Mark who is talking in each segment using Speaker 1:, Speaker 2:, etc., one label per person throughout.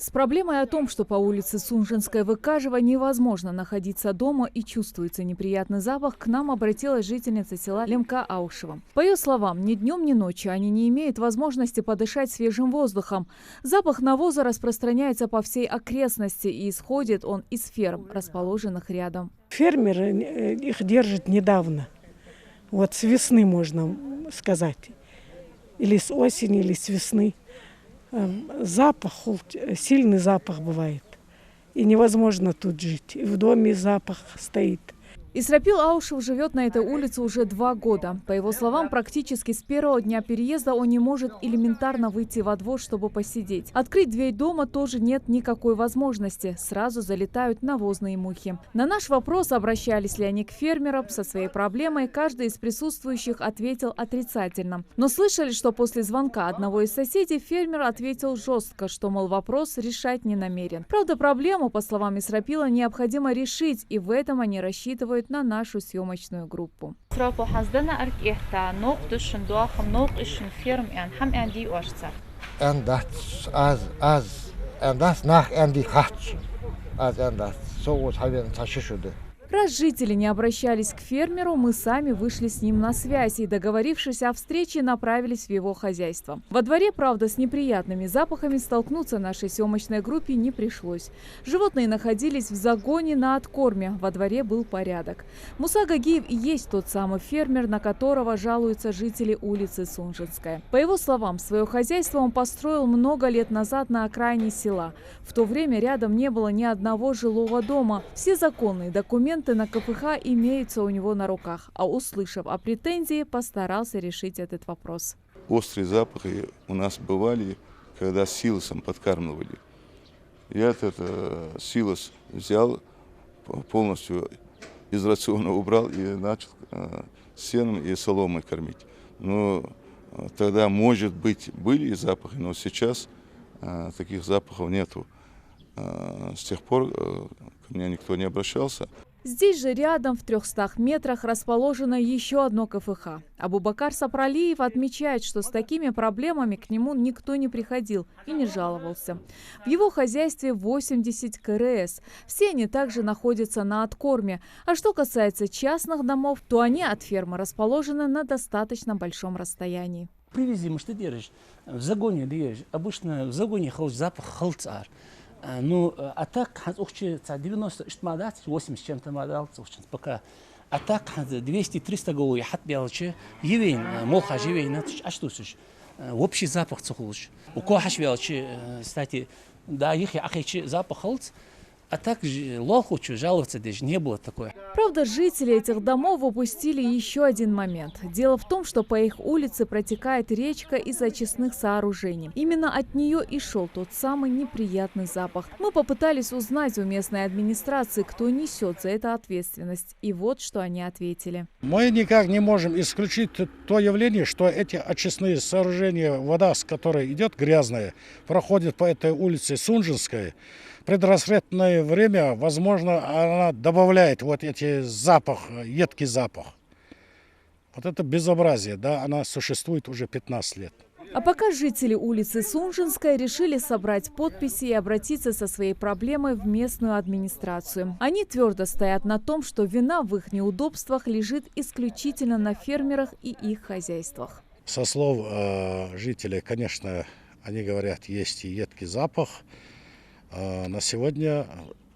Speaker 1: С проблемой о том, что по улице Сунжинская в Икажево невозможно находиться дома и чувствуется неприятный запах, к нам обратилась жительница села Лемка Аушева. По ее словам, ни днем, ни ночью они не имеют возможности подышать свежим воздухом. Запах навоза распространяется по всей окрестности и исходит он из ферм, расположенных рядом.
Speaker 2: Фермеры их держат недавно. Вот с весны, можно сказать. Или с осени, или с весны. Запах, сильный запах бывает. И невозможно тут жить. И в доме запах стоит.
Speaker 1: Исрапил Аушев живет на этой улице уже 2 года. По его словам, практически с первого дня переезда он не может элементарно выйти во двор, чтобы посидеть. Открыть дверь дома тоже нет никакой возможности. Сразу залетают навозные мухи. На наш вопрос, обращались ли они к фермерам со своей проблемой, каждый из присутствующих ответил отрицательно. Но слышали, что после звонка одного из соседей фермер ответил жестко, что, мол, вопрос решать не намерен. Правда, проблему, по словам Исрапила, необходимо решить, и в этом они рассчитывают на нашу съемочную группу. Раз жители не обращались к фермеру, мы сами вышли с ним на связь и, договорившись о встрече, направились в его хозяйство. Во дворе, правда, с неприятными запахами столкнуться нашей съемочной группе не пришлось. Животные находились в загоне на откорме, во дворе был порядок. Муса Гагиев и есть тот самый фермер, на которого жалуются жители улицы Сунжинская. По его словам, свое хозяйство он построил много лет назад на окраине села. В то время рядом не было ни одного жилого дома. Все законные документы на КПХ имеются у него на руках, а услышав о претензии, постарался решить этот вопрос.
Speaker 3: Острые запахи у нас бывали, когда силосом подкармливали. Я этот силос взял, полностью из рациона убрал и начал сеном и соломой кормить. Но тогда, может быть, были запахи, но сейчас таких запахов нету. С тех пор ко мне никто не обращался.
Speaker 1: Здесь же рядом, в 300 метрах, расположено еще одно КФХ. Абубакар Сапралиев отмечает, что с такими проблемами к нему никто не приходил и не жаловался. В его хозяйстве 80 КРС. Все они также находятся на откорме. А что касается частных домов, то они от фермы расположены на достаточно большом расстоянии.
Speaker 4: Привези, что держишь? В загоне держишь. Обычно в загоне запах халцар. Ну, а так, 90 80 чем-то модал, пока. А так, 200-300 голов, хат белче, евейн, моха евейн, а что слышишь? Общий запах цухлыш. У кого белче, кстати, да, их ахичи запах халц. А так лохучу жаловаться даже не было такое.
Speaker 1: Правда, жители этих домов упустили еще один момент. Дело в том, что по их улице протекает речка из очистных сооружений. Именно от нее и шел тот самый неприятный запах. Мы попытались узнать у местной администрации, кто несет за это ответственность. И вот что они ответили.
Speaker 5: Мы никак не можем исключить то явление, что эти очистные сооружения, вода, с которой идет грязная, проходит по этой улице Сунжинской. Предрассветное время, возможно, она добавляет вот эти запах, едкий запах. Вот это безобразие, да, она существует уже 15 лет.
Speaker 1: А пока жители улицы Сунжинская решили собрать подписи и обратиться со своей проблемой в местную администрацию. Они твердо стоят на том, что вина в их неудобствах лежит исключительно на фермерах и их хозяйствах.
Speaker 5: Со слов жителей, конечно, они говорят, есть и едкий запах. На сегодня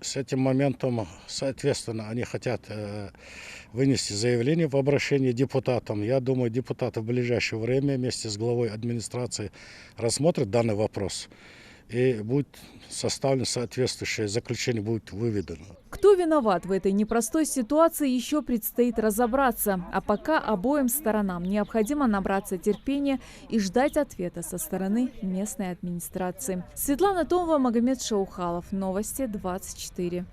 Speaker 5: с этим моментом, соответственно, они хотят вынести заявление в обращение депутатам. Я думаю, депутаты в ближайшее время вместе с главой администрации рассмотрят данный вопрос. И будет составлено соответствующее заключение, будет выведено.
Speaker 1: Кто виноват в этой непростой ситуации, еще предстоит разобраться. А пока обоим сторонам необходимо набраться терпения и ждать ответа со стороны местной администрации. Светлана Томова, Магомед Шаухалов. Новости 24.